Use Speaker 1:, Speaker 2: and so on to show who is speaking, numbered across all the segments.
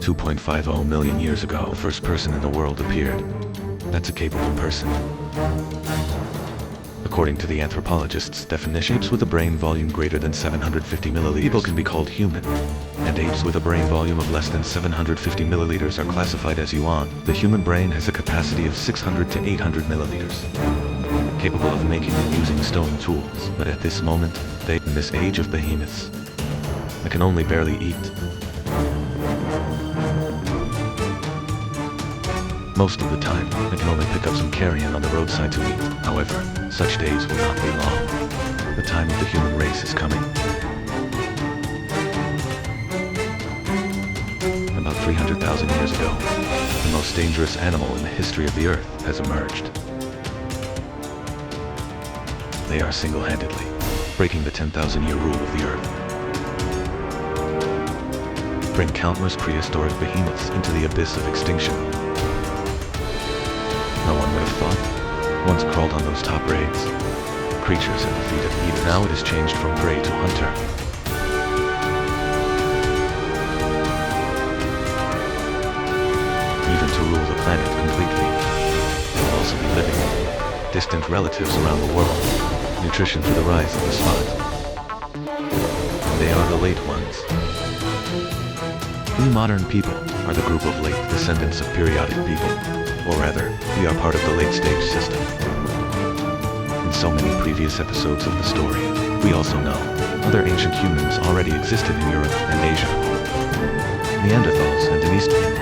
Speaker 1: 2.50 million years ago, the first person in the world appeared. That's a capable person. According to the anthropologist's definition, apes with a brain volume greater than 750 milliliters people can be called human, and apes with a brain volume of less than 750 milliliters are classified as yuan. The human brain has a capacity of 600 to 800 milliliters, capable of making and using stone tools. But at this moment, in this age of behemoths, I can only barely eat. Most of the time, I can only pick up some carrion on the roadside to eat. However, such days will not be long. The time of the human race is coming. About 300,000 years ago, the most dangerous animal in the history of the Earth has emerged. They are single-handedly breaking the 10,000-year rule of the Earth. Bring countless prehistoric behemoths into the abyss of extinction. No one would have thought. Once crawled on those top raids. Creatures at the feet of eaters. Now it has changed from prey to hunter. Even to rule the planet completely. They will also be living distant relatives around the world. Nutrition for the rise of the spot. They are the late ones. We modern people are the group of late descendants of periodic people. Or rather, we are part of the late-stage system. In so many previous episodes of the story, we also know other ancient humans already existed in Europe and Asia. Neanderthals and Denisovans.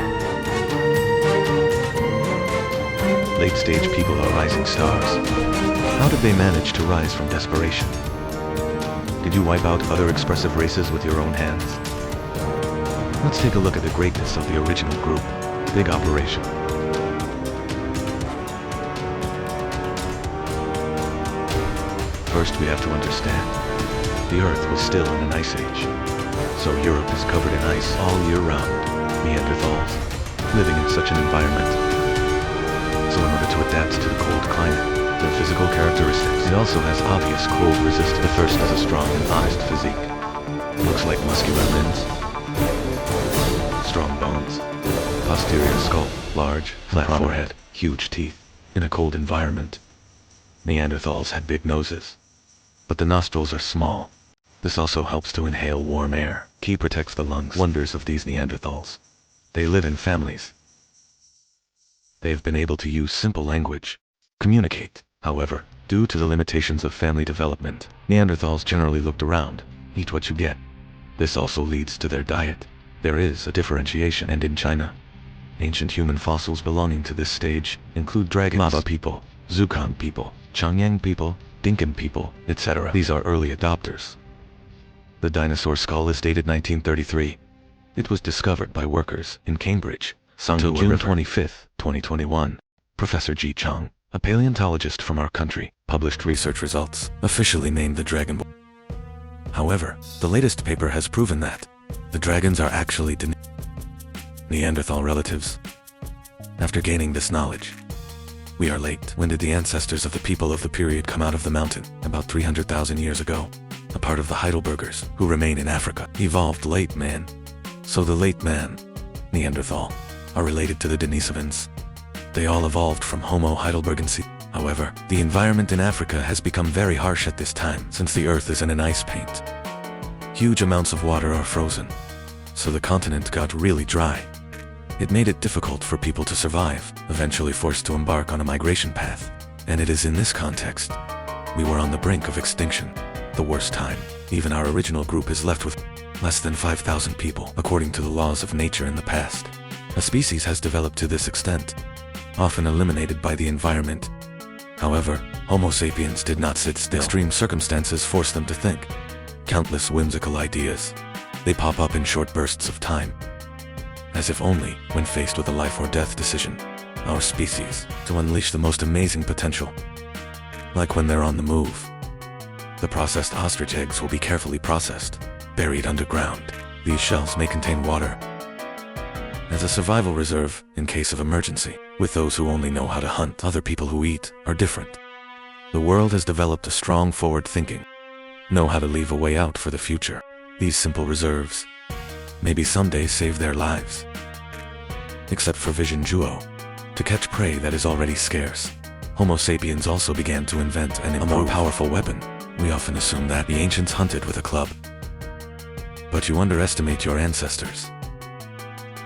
Speaker 1: Late-stage people are rising stars. How did they manage to rise from desperation? Did you wipe out other expressive races with your own hands? Let's take a look at the greatness of the original group. Big operation. First, we have to understand, the Earth was still in an ice age, so Europe is covered in ice all year round. Neanderthals, living in such an environment. So in order to adapt to the cold climate, their physical characteristics, it also has obvious cold resistance. The first has a strong and honest physique. Looks like muscular limbs, strong bones, posterior skull, large, flat forehead, huge teeth. In a cold environment, Neanderthals had big noses, but the nostrils are small. This also helps to inhale warm air. Key protects the lungs. Wonders of these Neanderthals. They live in families. They have been able to use simple language, communicate. However, due to the limitations of family development, Neanderthals generally looked around, eat what you get. This also leads to their diet. There is a differentiation, and in China, ancient human fossils belonging to this stage include dragons, Maba people, Zukang people, Changyang people, Dinkin people, etc. These are early adopters. The dinosaur skull is dated 1933. It was discovered by workers in Cambridge, Sangtua June 25, 2021. Professor Ji Chang, a paleontologist from our country, published research results, officially named the dragon. However, the latest paper has proven that the dragons are actually Neanderthal relatives. After gaining this knowledge, we are late. When did the ancestors of the people of the period come out of the mountain? About 300,000 years ago. A part of the Heidelbergers, who remain in Africa, evolved late man. So the late man, Neanderthal, are related to the Denisovans. They all evolved from Homo heidelbergensis. However, the environment in Africa has become very harsh at this time, since the Earth is in an ice paint. Huge amounts of water are frozen, so the continent got really dry. It made it difficult for people to survive, eventually forced to embark on a migration path. And it is in this context, we were on the brink of extinction. The worst time. Even our original group is left with less than 5,000 people, according to the laws of nature in the past. A species has developed to this extent, often eliminated by the environment. However, Homo sapiens did not sit still. Extreme circumstances forced them to think. Countless whimsical ideas. They pop up in short bursts of time, as if only, when faced with a life or death decision, our species, to unleash the most amazing potential. Like when they're on the move. The processed ostrich eggs will be carefully processed, buried underground. These shells may contain water, as a survival reserve in case of emergency. With those who only know how to hunt, other people who eat are different. The world has developed a strong forward thinking, know how to leave a way out for the future. These simple reserves maybe someday save their lives. except for vision duo, to catch prey that is already scarce. Homo sapiens also began to invent a more powerful weapon. We often assume that the ancients hunted with a club. But you underestimate your ancestors.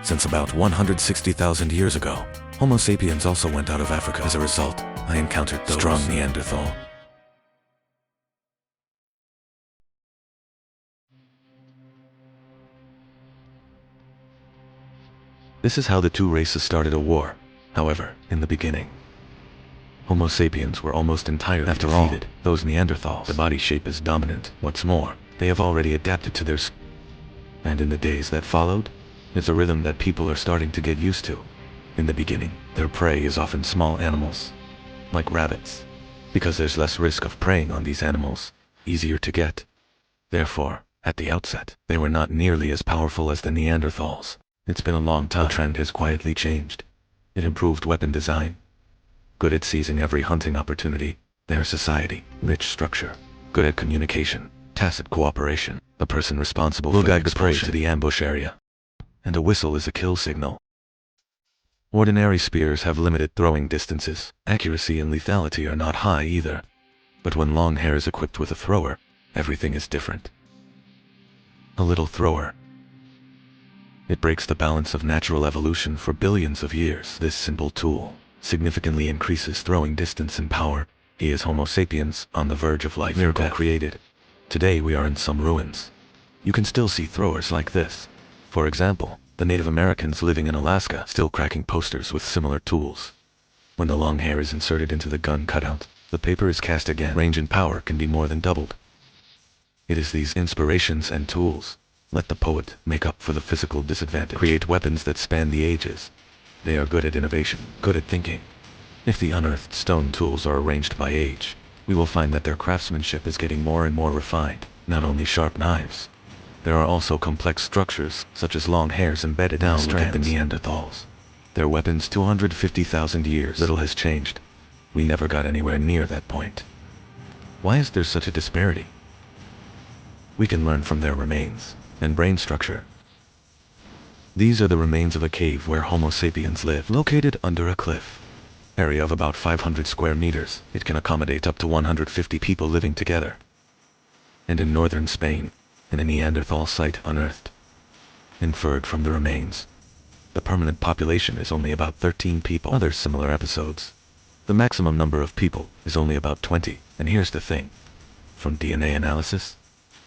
Speaker 1: Since about 160,000 years ago, Homo sapiens also went out of Africa. As a result, I encountered those strong Neanderthal. This is how the two races started a war. However, in the beginning, Homo sapiens were almost entirely defeated. Those Neanderthals, the body shape is dominant. What's more, they have already adapted to theirs. And in the days that followed, it's a rhythm that people are starting to get used to. In the beginning, their prey is often small animals, like rabbits, because there's less risk of preying on these animals, easier to get. Therefore, at the outset, they were not nearly as powerful as the Neanderthals. It's been a long time. The trend has quietly changed. It improved weapon design, good at seizing every hunting opportunity. Their society, rich structure, good at communication, tacit cooperation. The person responsible will guide the prey to the ambush area, and a whistle is a kill signal. Ordinary spears have limited throwing distances. Accuracy and lethality are not high either. But when long hair is equipped with a thrower, everything is different. A little thrower. It breaks the balance of natural evolution for billions of years. This simple tool significantly increases throwing distance and power. He is Homo sapiens, on the verge of life. Miracle created. Today we are in some ruins. You can still see throwers like this. For example, the Native Americans living in Alaska still cracking posters with similar tools. When the long hair is inserted into the gun cutout, the paper is cast again. Range and power can be more than doubled. It is these inspirations and tools. Let the poet make up for the physical disadvantage. Create weapons that span the ages. They are good at innovation, good at thinking. If the unearthed stone tools are arranged by age, we will find that their craftsmanship is getting more and more refined. Not only sharp knives. There are also complex structures, such as long hairs embedded in the strands. Look at the Neanderthals. Their weapons 250,000 years. Little has changed. We never got anywhere near that point. Why is there such a disparity? We can learn from their remains and brain structure. These are the remains of a cave where Homo sapiens lived, located under a cliff. Area of about 500 square meters. It can accommodate up to 150 people living together. And in northern Spain, in a Neanderthal site unearthed, inferred from the remains, the permanent population is only about 13 people. Other similar episodes. The maximum number of people is only about 20. And here's the thing. From DNA analysis,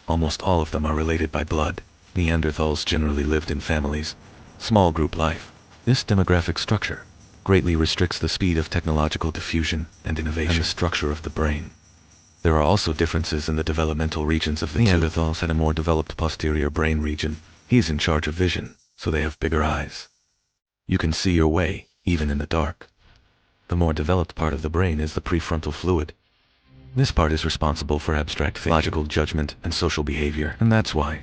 Speaker 1: almost all of them are related by blood. Neanderthals generally lived in families, small group life. This demographic structure greatly restricts the speed of technological diffusion and innovation and the structure of the brain. There are also differences in the developmental regions of the Neanderthals had a more developed posterior brain region. He's in charge of vision, so they have bigger eyes. You can see your way, even in the dark. The more developed part of the brain is the prefrontal fluid. This part is responsible for abstract thinking, logical judgment, and social behavior, and that's why.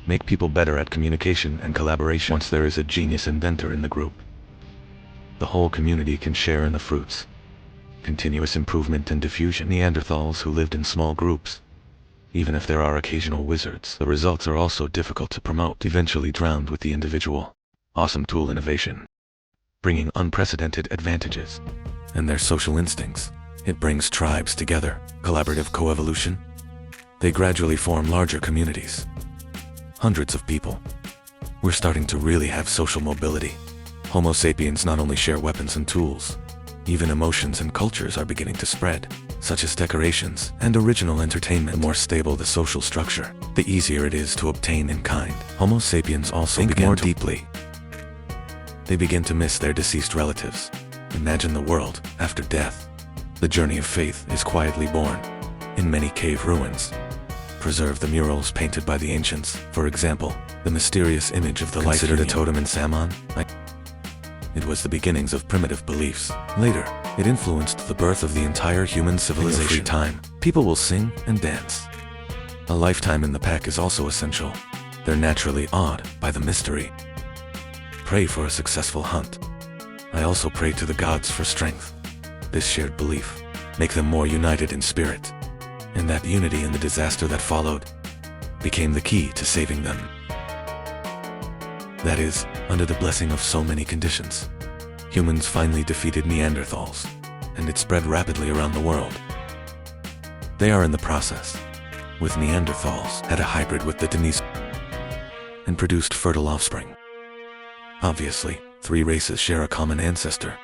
Speaker 1: Make people better at communication and collaboration. Once there is a genius inventor in the group, the whole community can share in the fruits. Continuous improvement and diffusion. Neanderthals who lived in small groups. Even if there are occasional wizards, the results are also difficult to promote, eventually drowned with the individual. Awesome tool innovation, bringing unprecedented advantages. And their social instincts. It brings tribes together. Collaborative coevolution. They gradually form larger communities. Hundreds of people. We're starting to really have social mobility. Homo sapiens not only share weapons and tools, even emotions and cultures are beginning to spread, such as decorations and original entertainment. The more stable the social structure, the easier it is to obtain in kind. Homo sapiens also think more deeply. They begin to miss their deceased relatives. Imagine the world after death. The journey of faith is quietly born in many cave ruins. Preserve the murals painted by the ancients. For example, the mysterious image of the life considered a totem in Samon. It was the beginnings of primitive beliefs. Later, it influenced the birth of the entire human civilization. In free time, people will sing and dance. A lifetime in the pack is also essential. They're naturally awed by the mystery. Pray for a successful hunt. I also pray to the gods for strength. This shared belief make them more united in spirit. And that unity in the disaster that followed became the key to saving them. That is, under the blessing of so many conditions. Humans finally defeated Neanderthals, and it spread rapidly around the world. They are in the process, with Neanderthals had a hybrid with the Denisovans and produced fertile offspring. Obviously, 3 races share a common ancestor.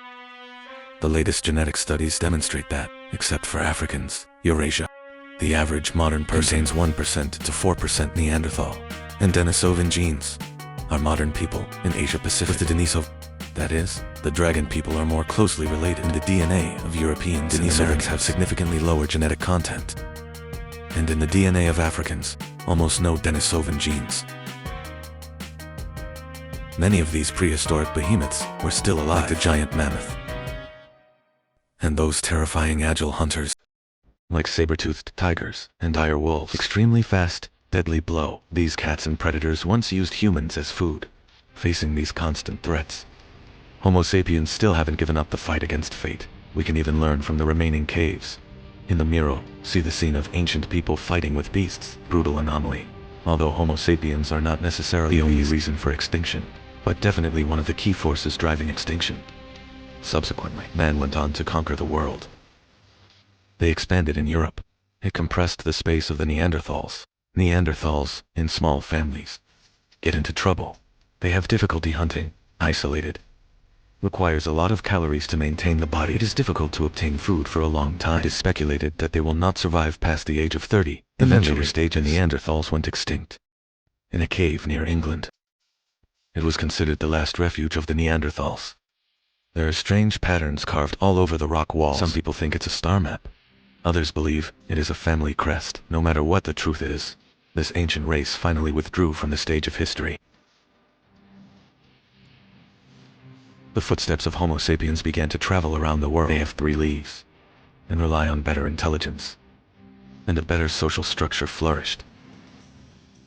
Speaker 1: The latest genetic studies demonstrate that, except for Africans, Eurasia, the average modern person contains 1% to 4% Neanderthal and Denisovan genes. Our modern people in Asia-Pacific with the Denisov, that is, the dragon people are more closely related. In the DNA of Europeans and Denisovans have significantly lower genetic content. And in the DNA of Africans, almost no Denisovan genes. Many of these prehistoric behemoths were still alive, like the giant mammoth. And those terrifying agile hunters, like saber-toothed tigers and dire wolves. Extremely fast, deadly blow. These cats and predators once used humans as food. Facing these constant threats, Homo sapiens still haven't given up the fight against fate. We can even learn from the remaining caves. In the mural, see the scene of ancient people fighting with beasts. Brutal anomaly. Although Homo sapiens are not necessarily the only reason for extinction, but definitely one of the key forces driving extinction. Subsequently, man went on to conquer the world. They expanded in Europe. It compressed the space of the Neanderthals. Neanderthals, in small families, get into trouble. They have difficulty hunting, isolated. Requires a lot of calories to maintain the body. It is difficult to obtain food for a long time. It is speculated that they will not survive past the age of 30. In the later stage, Neanderthals went extinct in a cave near England. It was considered the last refuge of the Neanderthals. There are strange patterns carved all over the rock walls. Some people think it's a star map. Others believe it is a family crest. No matter what the truth is, this ancient race finally withdrew from the stage of history. The footsteps of Homo sapiens began to travel around the world. They have 3 leaves, and rely on better intelligence, and a better social structure flourished.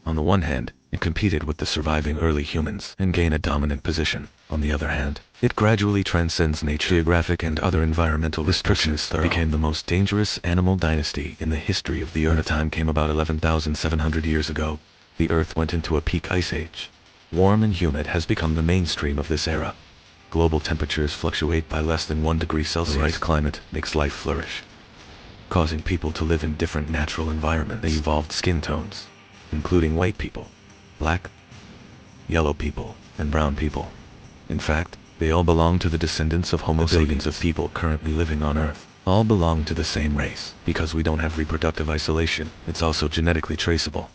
Speaker 1: On the one hand, it competed with the surviving early humans and gained a dominant position. On the other hand, it gradually transcends nature. Geographic and other environmental restrictions became the most dangerous animal dynasty in the history of the Earth. The time came about 11,700 years ago. The Earth went into a peak ice age. Warm and humid has become the mainstream of this era. Global temperatures fluctuate by less than 1 degree Celsius. The right climate makes life flourish, causing people to live in different natural environments. They evolved skin tones, including white people, black, yellow people, and brown people. In fact, they all belong to the descendants of Homo sapiens. Billions of people currently living on Earth all belong to the same race. Because we don't have reproductive isolation, it's also genetically traceable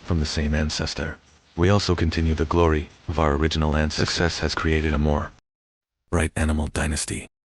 Speaker 1: from the same ancestor. We also continue the glory of our original ancestors. Success has created a more right animal dynasty.